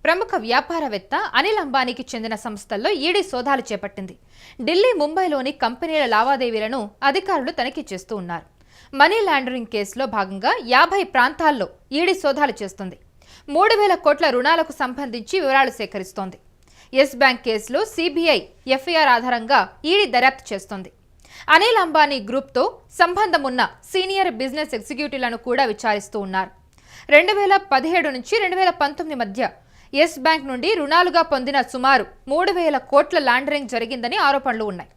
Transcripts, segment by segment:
ప్రముఖ వ్యాపారవేత్త అనిల్ అంబానీకి చెందిన సంస్థల్లో ఈడీ సోదాలు చేపట్టింది. ఢిల్లీ, ముంబైలోని కంపెనీల లావాదేవీలను అధికారులు తనిఖీ చేస్తూ ఉన్నారు. మనీ లాండరింగ్ కేసులో భాగంగా 50 ప్రాంతాల్లో ఈడీ సోదాలు చేస్తుంది. 3000 కోట్ల రుణాలకు సంబంధించి వివరాలు సేకరిస్తోంది. ఎస్ బ్యాంక్ కేసులో సిబిఐ ఎఫ్ఐఆర్ ఆధారంగా ఈడీ దర్యాప్తు చేస్తోంది. అనిల్ అంబానీ గ్రూప్తో సంబంధం ఉన్న సీనియర్ బిజినెస్ ఎగ్జిక్యూటివ్లను కూడా విచారిస్తూ ఉన్నారు. 2017 నుంచి 2019 మధ్య ఎస్ బ్యాంక్ నుండి రుణాలుగా పొందిన సుమారు 3000 కోట్ల లాండరింగ్ జరిగిందని ఆరోపణలు ఉన్నాయి.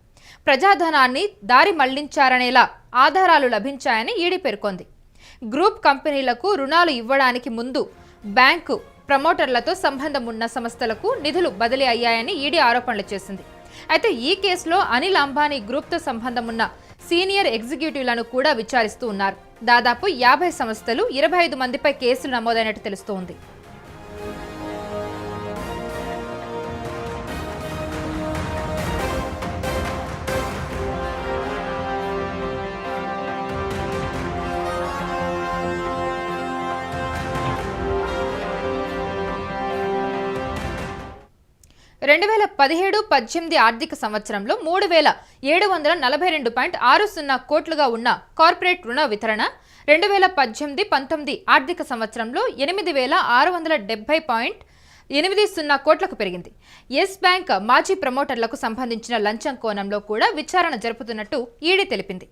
ప్రజాధనాన్ని దారి మళ్లించారనేలా ఆధారాలు లభించాయని ఈడీ పేర్కొంది. గ్రూప్ కంపెనీలకు రుణాలు ఇవ్వడానికి ముందు బ్యాంకు ప్రమోటర్లతో సంబంధం ఉన్న సంస్థలకు నిధులు బదిలీ అయ్యాయని ఈడీ ఆరోపణలు చేసింది. అయితే ఈ కేసులో అనిల్ అంబానీ గ్రూప్తో సంబంధం ఉన్న సీనియర్ ఎగ్జిక్యూటివ్లను కూడా విచారిస్తూ ఉన్నారు. దాదాపు 50 సంస్థలు, 25 మందిపై కేసులు నమోదైనట్టు తెలుస్తోంది. రెండు 2017-18 ఆర్థిక సంవత్సరంలో 3742.60 కోట్లుగా ఉన్న కార్పొరేట్ రుణ వితరణ 2018-19 ఆర్థిక సంవత్సరంలో 8670.80 కోట్లకు పెరిగింది. ఎస్ బ్యాంక్ మాజీ ప్రమోటర్లకు సంబంధించిన లంచం కోణంలో కూడా విచారణ జరుపుతున్నట్టు ఈడీ తెలిపింది.